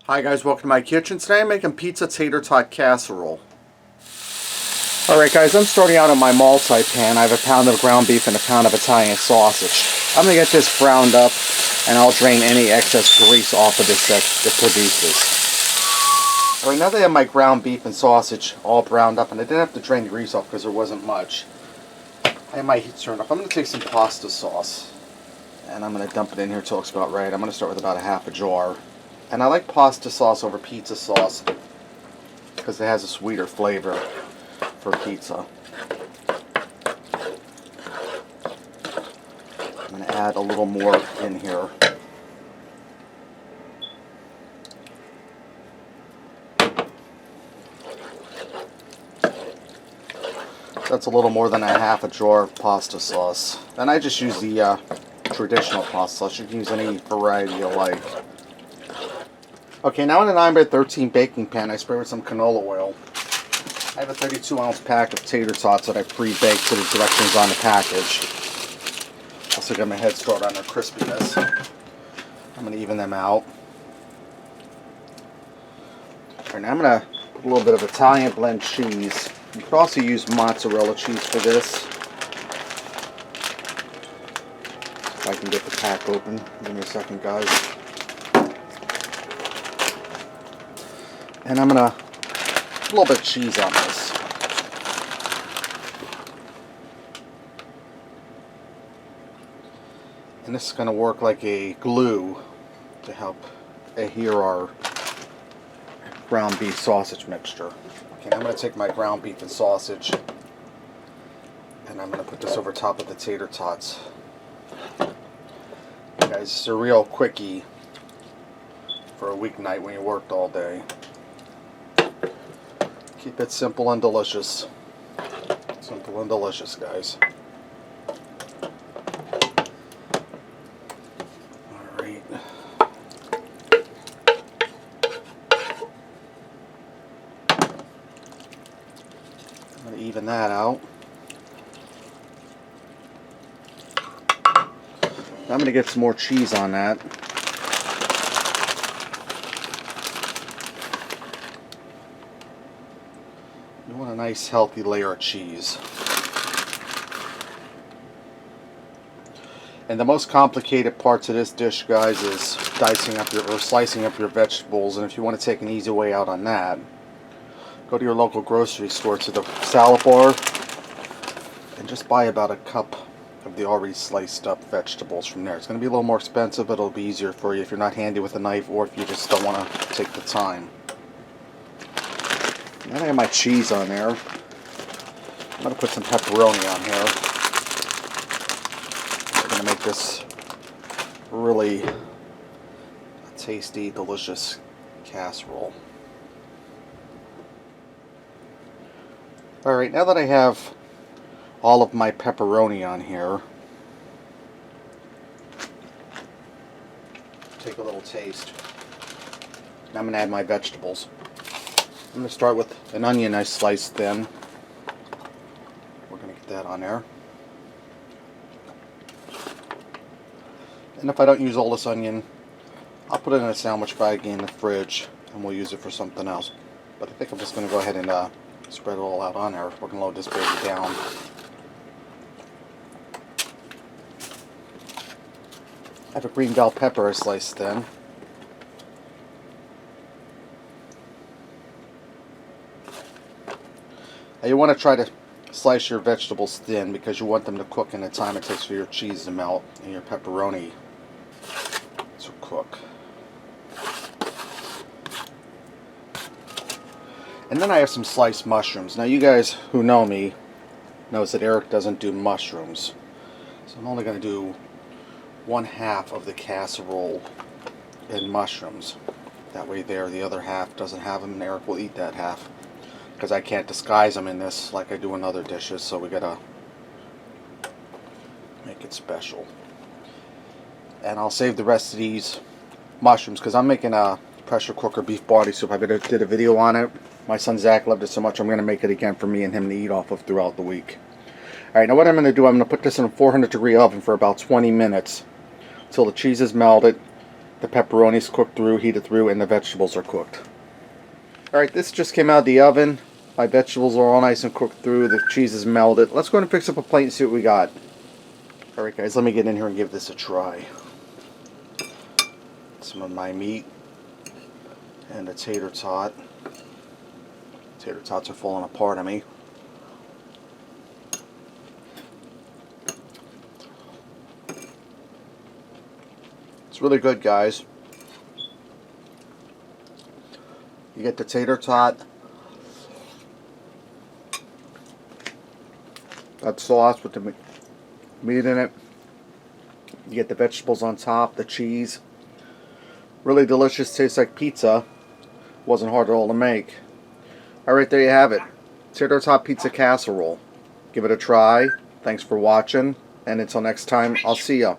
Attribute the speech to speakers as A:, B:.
A: Hi guys, welcome to my kitchen. Today I'm making pizza tater tot casserole. Alright guys, I'm starting out on my multi-pan. I have a pound of ground beef and a pound of Italian sausage. I'm going to get this browned up and I'll drain any excess grease off of this that it produces. Alright, now that I have my ground beef and sausage all browned up, and I didn't have to drain the grease off because there wasn't much. I have my heat turned up. I'm going to take some pasta sauce and I'm going to dump it in here until it's about right. I'm going to start with about a half a jar. And I like pasta sauce over pizza sauce because it has a sweeter flavor for pizza. I'm going to add a little more in here. That's a little more than a half a jar of pasta sauce. And I just use the traditional pasta sauce. You can use any variety you like. Okay, now in a 9x13 baking pan, I spray with some canola oil. I have a 32-ounce pack of tater tots that I pre-baked to the directions on the package. Also got my head start on their crispiness. I'm going to even them out. Alright, now I'm going to put a little bit of Italian blend cheese. You could also use mozzarella cheese for this. If I can get the pack open. Give me a second, guys. And I'm going to put a little bit of cheese on this. And this is going to work like a glue to help adhere our ground beef sausage mixture. Okay, I'm going to take my ground beef and sausage and I'm going to put this over top of the tater tots. Guys, it's a real quickie for a weeknight when you worked all day. Keep it simple and delicious. Simple and delicious, guys. Alright. I'm going to even that out. Now I'm going to get some more cheese on that. You want a nice healthy layer of cheese. And the most complicated parts of this dish, guys, is slicing up your vegetables. And if you want to take an easy way out on that, go to your local grocery store to the salad bar and just buy about a cup of the already sliced up vegetables from there. It's going to be a little more expensive, but it'll be easier for you if you're not handy with a knife or if you just don't want to take the time. Then I have my cheese on there. I'm going to put some pepperoni on here. I'm going to make this really a tasty, delicious casserole. Alright, now that I have all of my pepperoni on here, take a little taste. Now I'm going to add my vegetables. I'm going to start with an onion I sliced thin. We're going to get that on there. And if I don't use all this onion, I'll put it in a sandwich bag in the fridge and we'll use it for something else. But I think I'm just going to go ahead and spread it all out on there. We're going to load this baby down. I have a green bell pepper I sliced thin. Now you want to try to slice your vegetables thin because you want them to cook in the time it takes for your cheese to melt and your pepperoni to cook. And then I have some sliced mushrooms. Now you guys who know me knows that Eric doesn't do mushrooms. So I'm only going to do 1/2 of the casserole in mushrooms. That way there, the other half doesn't have them and Eric will eat that half. Because I can't disguise them in this like I do in other dishes, so we gotta make it special. And I'll save the rest of these mushrooms because I'm making a pressure cooker beef body soup. I did a video on it. My son Zach loved it so much I'm going to make it again for me and him to eat off of throughout the week. Alright, now what I'm going to do, I'm going to put this in a 400-degree oven for about 20 minutes until the cheese is melted The pepperoni's cooked through, heated through, and the vegetables are cooked. Alright, this just came out of the oven. My vegetables are all nice and cooked through. The cheese is melted. Let's go ahead and fix up a plate and see what we got. Alright guys, let me get in here and give this a try. Some of my meat and a tater tot. Tater tots are falling apart on me. It's really good, guys. You get the tater tot, that sauce with the meat in it. You get the vegetables on top, the cheese. Really delicious, tastes like pizza. Wasn't hard at all to make. Alright, there you have it. Tater Tot Pizza Casserole. Give it a try. Thanks for watching. And until next time, I'll see ya.